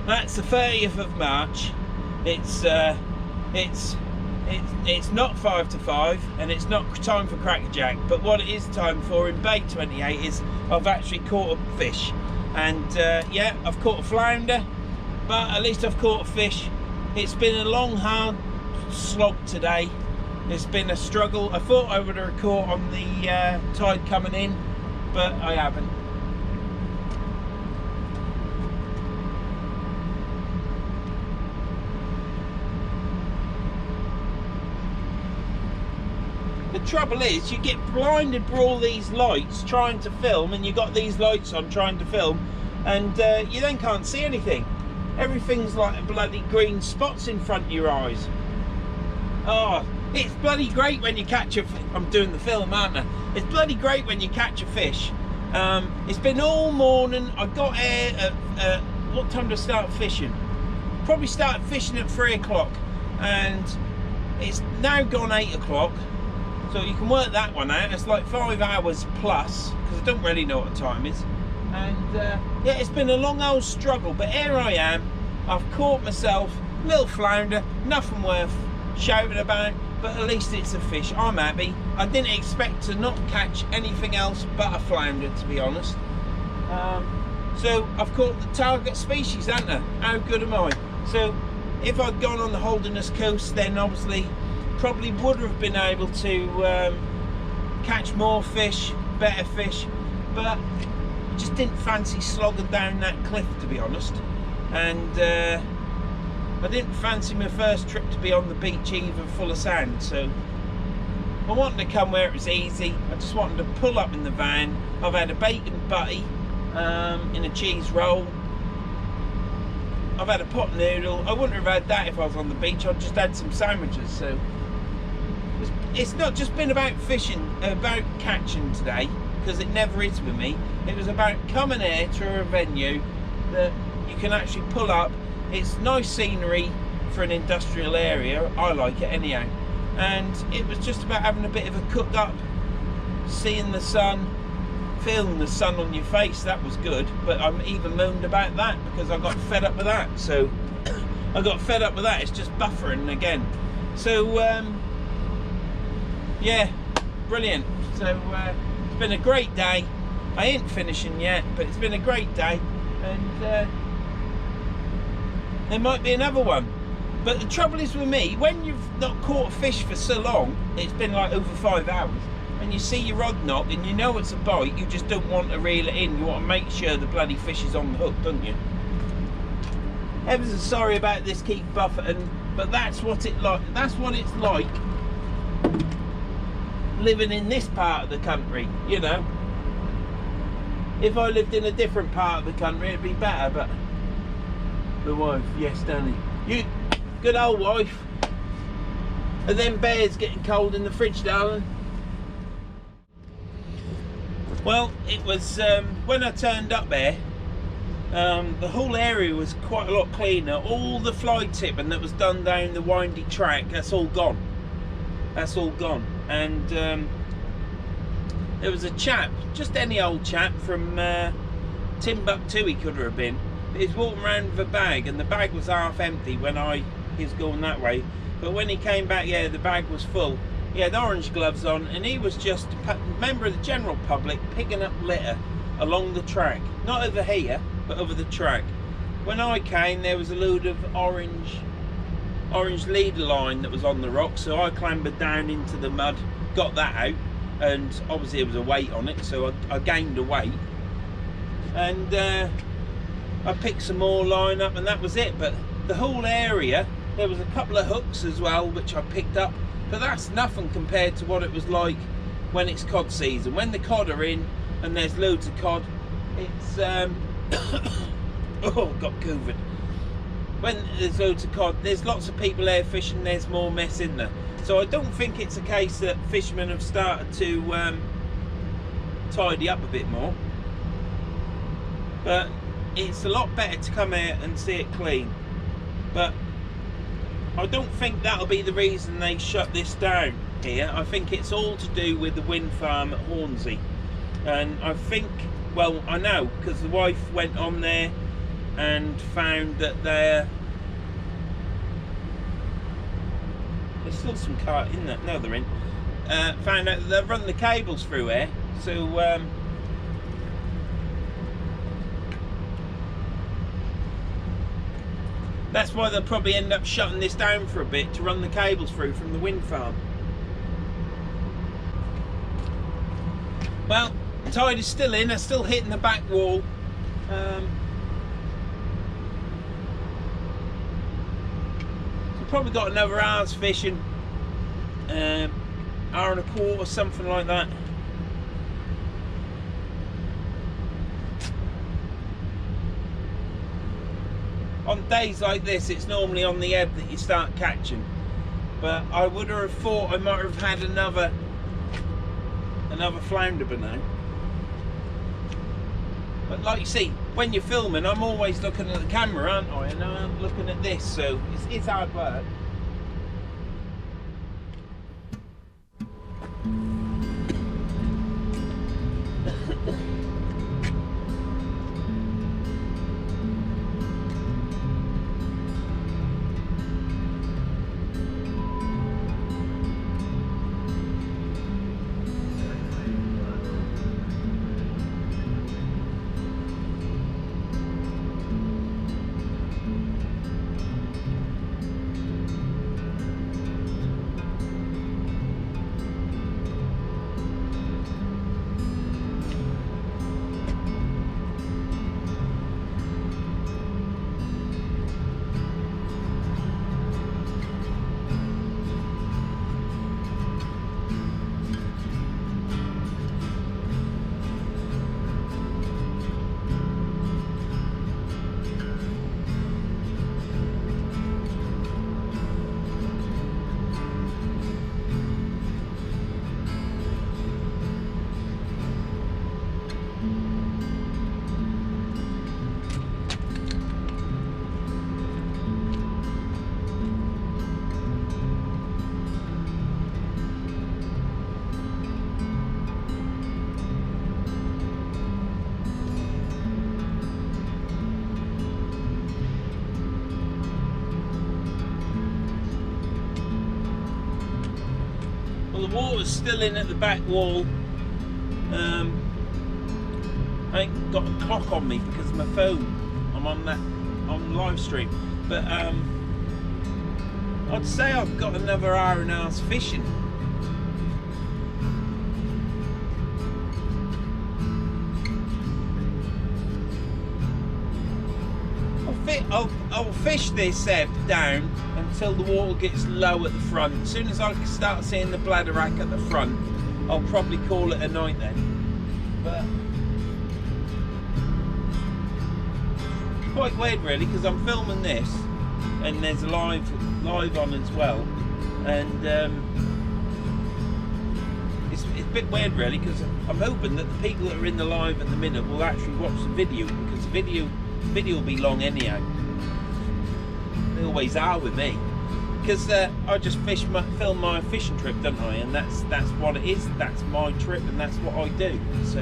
That's the 30th of March. It's it's not 5 to 5 and it's not time for crackerjack, but what it is time for in Bay 28 is I've actually caught a fish. And yeah, I've caught a flounder, but at least I've caught a fish. It's been a long, hard slog today. It's been a struggle. I thought I would have caught on the tide coming in, but I haven't. The trouble is, you get blinded by all these lights trying to film, and you got these lights on trying to film, and you then can't see anything. Everything's like a bloody green spots in front of your eyes. Oh, it's bloody great when you catch a fish. I'm doing the film, aren't I? It's bloody great when you catch a fish. It's been all morning. I got here at what time did I start fishing? Probably started fishing at 3 o'clock, and it's now gone 8 o'clock. So you can work that one out. It's like 5 hours plus, because I don't really know what the time is. And yeah, it's been a long old struggle, but here I am. I've caught myself a little flounder, nothing worth shouting about, but at least it's a fish. I'm happy. I didn't expect to not catch anything else but a flounder, to be honest. So I've caught the target species, haven't I? How good am I? So if I'd gone on the Holderness coast, then obviously probably would have been able to catch more fish, better fish, but just didn't fancy slogging down that cliff, to be honest. And I didn't fancy my first trip to be on the beach even full of sand, so I wanted to come where it was easy. I just wanted to pull up in the van. I've had a bacon butty in a cheese roll. I've had a pot noodle. I wouldn't have had that if I was on the beach. I've just had some sandwiches. So it's not just been about fishing, about catching today, because it never is with me. It was about coming here to a venue that you can actually pull up. It's nice scenery for an industrial area. I like it anyhow. And it was just about having a bit of a cook up, seeing the sun, feeling the sun on your face. That was good, but I'm even moaned about that because I got fed up with that. So I got fed up with that. It's just buffering again. So yeah, brilliant. So it's been a great day. I ain't finishing yet, but it's been a great day, and there might be another one. But the trouble is with me, when you've not caught a fish for so long, it's been like over 5 hours, and you see your rod knock and you know it's a bite, you just don't want to reel it in. You want to make sure the bloody fish is on the hook, don't you? Ever so sorry about this keep buffeting, but that's what it's like living in this part of the country, you know. If I lived in a different part of the country, it'd be better, but the wife, yes, Danny. You, good old wife. Are them bears getting cold in the fridge, darling? Well, it was when I turned up there, the whole area was quite a lot cleaner. All the fly tipping that was done down the windy track, that's all gone. That's all gone. And there was a chap, just any old chap from Timbuktu, he could have been. He was walking around with a bag, and the bag was half empty when he was going that way. But when he came back, yeah, the bag was full. He had orange gloves on, and he was just a member of the general public picking up litter along the track. Not over here, but over the track. When I came, there was a load of orange leader line that was on the rock, so I clambered down into the mud, got that out, and obviously there was a weight on it, so I gained a weight, and I picked some more line up, and that was it. But the whole area, there was a couple of hooks as well which I picked up, but that's nothing compared to what it was like when it's cod season. When the cod are in and there's loads of cod, it's oh, got COVID. When there's loads of cod, there's lots of people there fishing, there's more mess in there. So I don't think it's a case that fishermen have started to tidy up a bit more. But it's a lot better to come here and see it clean. But I don't think that'll be the reason they shut this down here. I think it's all to do with the wind farm at Hornsey. And I think, well, I know, because the wife went on there and found that There's still some car in that. No, they're in. Found out that they've run the cables through here, so that's why they'll probably end up shutting this down for a bit to run the cables through from the wind farm. Well, the tide is still in. They're still hitting the back wall. So probably got another hour's fishing, hour and a quarter, something like that. On days like this, it's normally on the ebb that you start catching, but I would have thought I might have had another flounder by now. But like you see, when you're filming, I'm always looking at the camera, aren't I? And I'm looking at this, so it's hard work. The water's still in at the back wall. I ain't got a clock on me because of my phone. I'm on live stream, but I'd say I've got another hour and a half fishing. I'll fish this ebb down until the water gets low at the front. As soon as I start seeing the bladder rack at the front, I'll probably call it a night then. But quite weird really, because I'm filming this and there's live on as well, and it's a bit weird really, because I'm hoping that the people that are in the live at the minute will actually watch the video, because the video will be long anyhow. They always are with me, because I just film my fishing trip, don't I? And that's what it is. That's my trip, and that's what I do. So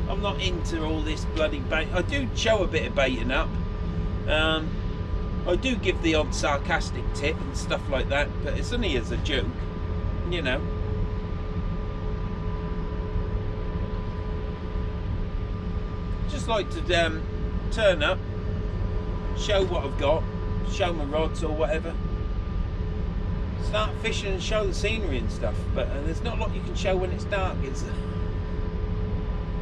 I'm not into all this bloody bait. I do show a bit of baiting up. I do give the odd sarcastic tip and stuff like that, but it's only as a joke, you know. Just like to turn up, show what I've got, show my rods or whatever, start fishing and show the scenery and stuff, but there's not a lot you can show when it's dark, is there?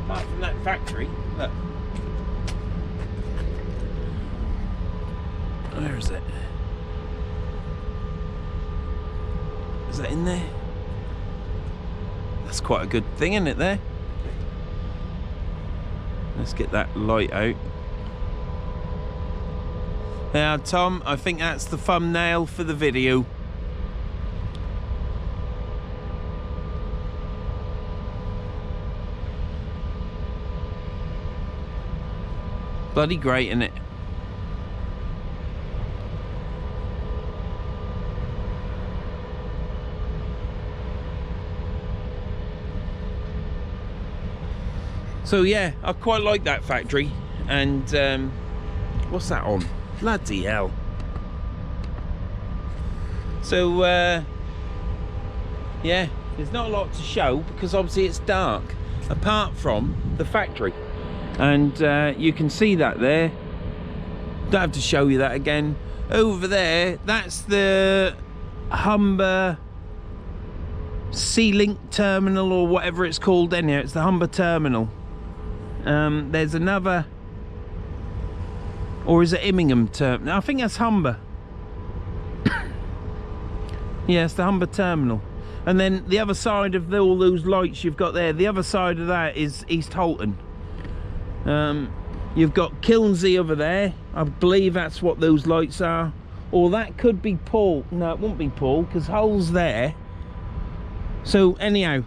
Apart from that factory. Look, where is it? Is that in there? That's quite a good thing, isn't it, there? Let's get that light out. Now, Tom, I think that's the thumbnail for the video. Bloody great, isn't it? So yeah, I quite like that factory. And what's that on? Bloody hell. So, yeah, there's not a lot to show because obviously it's dark, apart from the factory. And you can see that there. Don't have to show you that again. Over there, that's the Humber Sea-Link terminal, or whatever it's called in here. It's the Humber terminal. There's another, or is it Immingham terminal? I think that's Humber. Yeah, it's the Humber terminal. And then the other side of all those lights you've got there, the other side of that is East Halton. You've got Kilnsey over there. I believe that's what those lights are. Or that could be Paul. No, it won't be Paul, because Hull's there. So anyhow,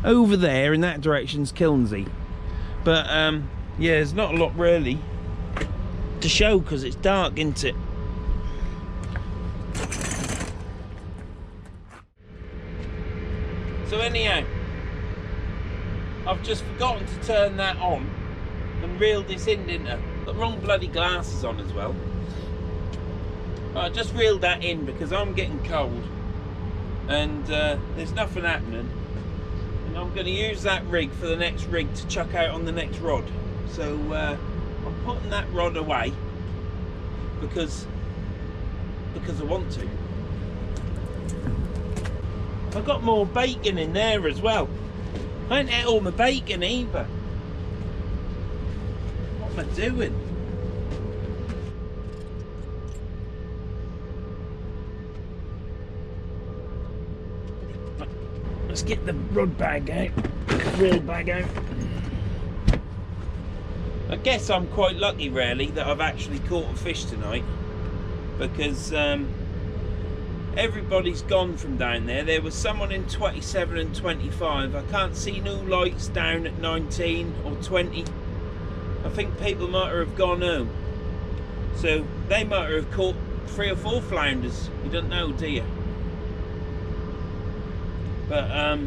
over there in that direction's Kilnsey. But yeah, there's not a lot really to show because it's dark, isn't it? So anyhow, I've just forgotten to turn that on and reeled this in, didn't I? Got the wrong bloody glasses on as well. I just reeled that in because I'm getting cold and there's nothing happening, and I'm going to use that rig for the next rig to chuck out on the next rod. So I'm putting that rod away because I want to. I've got more bacon in there as well. I ain't ate all my bacon either. What am I doing? Let's get the rod bag out, reel bag out. I guess I'm quite lucky really that I've actually caught a fish tonight, because everybody's gone from down there. There was someone in 27 and 25. I can't see no lights down at 19 or 20. I think people might have gone home. So they might have caught 3 or 4 flounders. You don't know, do you? But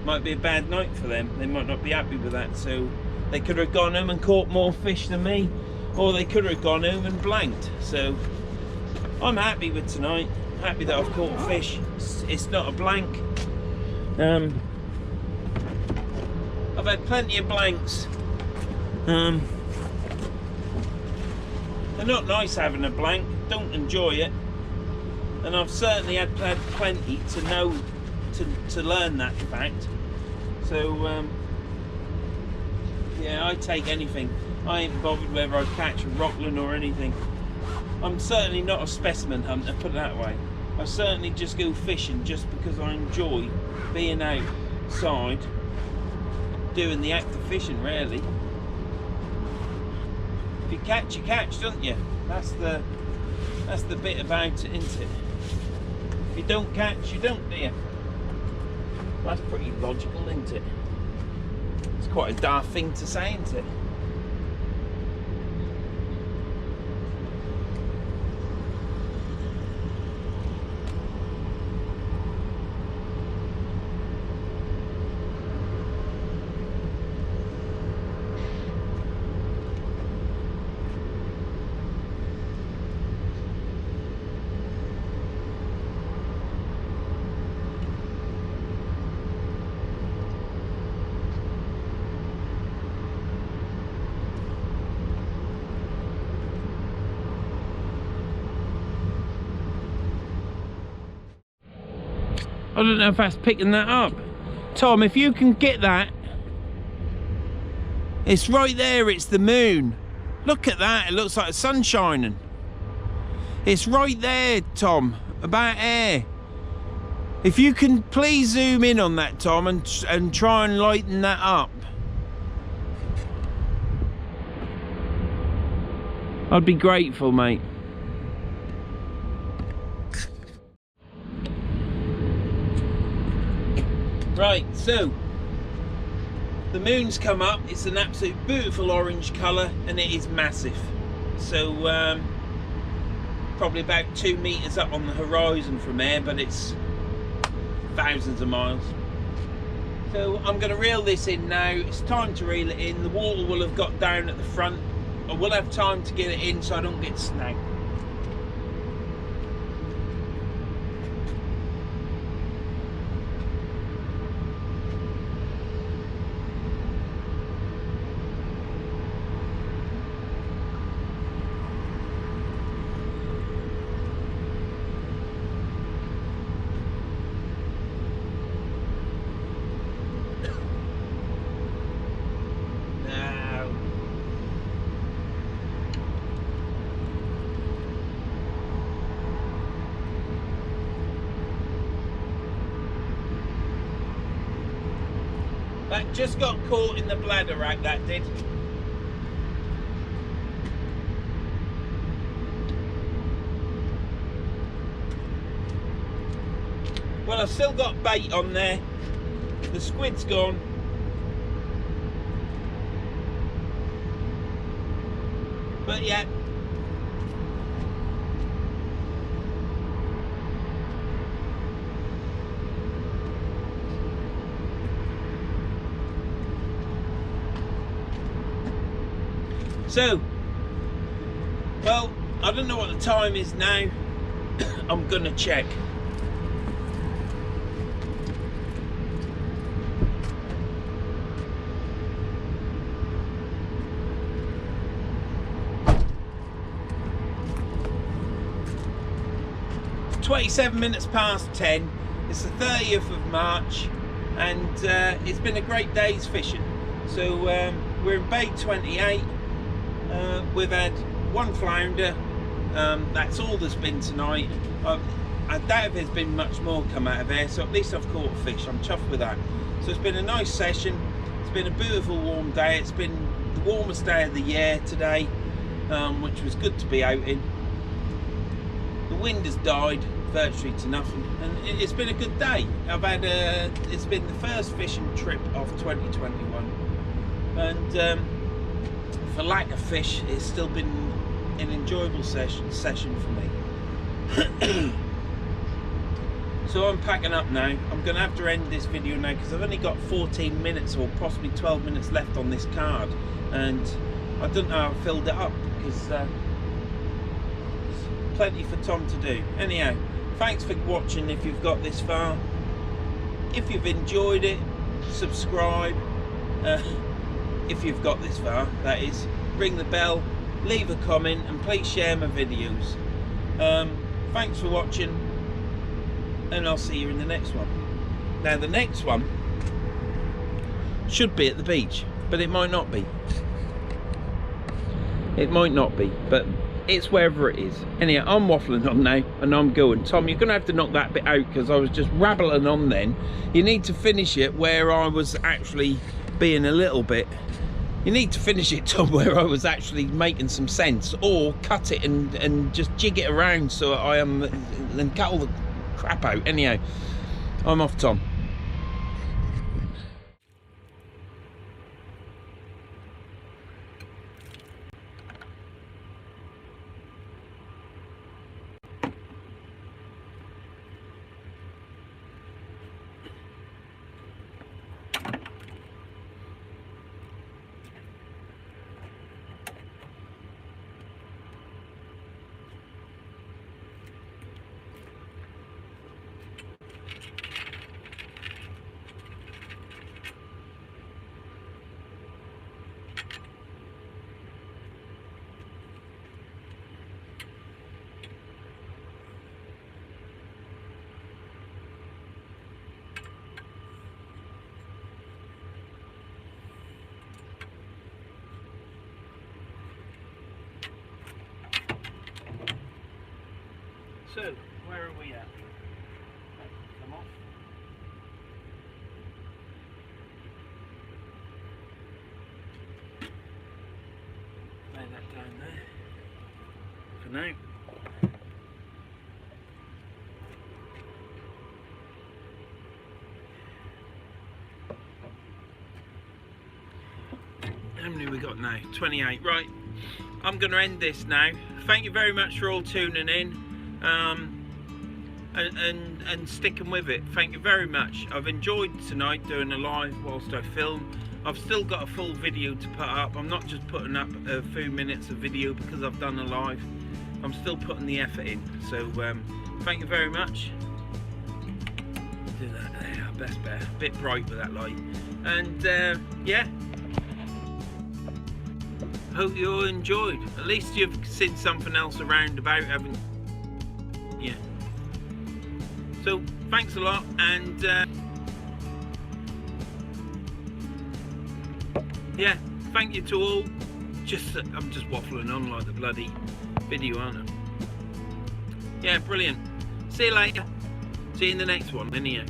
might be a bad night for them. They might not be happy with that. So they could have gone home and caught more fish than me, or they could have gone home and blanked. So I'm happy with tonight. Happy that I've caught a fish. It's not a blank. I've had plenty of blanks. They're not nice having a blank. Don't enjoy it. And I've certainly had plenty to know, to learn that fact. So yeah, I take anything. I ain't bothered whether I catch a rockland or anything. I'm certainly not a specimen hunter, put it that way. I certainly just go fishing just because I enjoy being outside, doing the act of fishing, really. If you catch, you catch, don't you? That's the bit about it, isn't it? If you don't catch, you don't, do you? That's pretty logical, isn't it? It's quite a daft thing to say, isn't it? I don't know if that's picking that up. Tom, if you can get that. It's right there, it's the moon. Look at that, it looks like the sun shining. It's right there, Tom, about air. If you can please zoom in on that, Tom, and try and lighten that up. I'd be grateful, mate. Right, so the moon's come up. It's an absolute beautiful orange colour and it is massive. So probably about 2 meters up on the horizon from there, but it's thousands of miles. So I'm going to reel this in now. It's time to reel it in. The water will have got down at the front I will have time to get it in so I don't get snagged. That just got caught in the bladder rack, that did. Well, I've still got bait on there. The squid's gone. But yeah. So, well, I don't know what the time is now. I'm gonna check. It's 27 minutes past 10. It's the 30th of March, and it's been a great day's fishing. So we're in bay 28. We've had one flounder. That's all there's been tonight. I doubt if there's been much more come out of there, so at least I've caught a fish. I'm chuffed with that. So it's been a nice session. It's been a beautiful warm day. It's been the warmest day of the year today, which was good to be out in. The wind has died virtually to nothing, and it's been a good day. I've had it's been the first fishing trip of 2021, and for lack of fish, it's still been an enjoyable session for me. So I'm packing up now. I'm going to have to end this video now because I've only got 14 minutes or possibly 12 minutes left on this card, and I don't know how I filled it up because there's plenty for Tom to do. Anyhow, thanks for watching if you've got this far. If you've enjoyed it, subscribe. If you've got this far, that is, ring the bell, leave a comment, and please share my videos. Thanks for watching, and I'll see you in the next one. Now the next one should be at the beach, but it might not be. It might not be, but it's wherever it is. Anyhow, I'm waffling on now, and I'm going. Tom, you're going to have to knock that bit out because I was just rabbling on then. You need to finish it where I was actually being a little bit... You need to finish it, Tom, where I was actually making some sense, or cut it and just jig it around so I am, and cut all the crap out. Anyhow, I'm off, Tom. So, where are we at? Come off. Lay that down there for now. How many we got now? 28. Right, I'm going to end this now. Thank you very much for all tuning in. And sticking with it. Thank you very much. I've enjoyed tonight doing a live whilst I film. I've still got a full video to put up. I'm not just putting up a few minutes of video because I've done a live. I'm still putting the effort in. So thank you very much. Do that there, best bet. A bit bright with that light. And yeah, hope you all enjoyed. At least you've seen something else around about, haven't you? Yeah. So thanks a lot, and yeah, thank you to all. I'm just waffling on like the bloody video, aren't I? Yeah, brilliant. See you later. See you in the next one. Anyhow.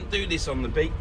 Do this on the beach.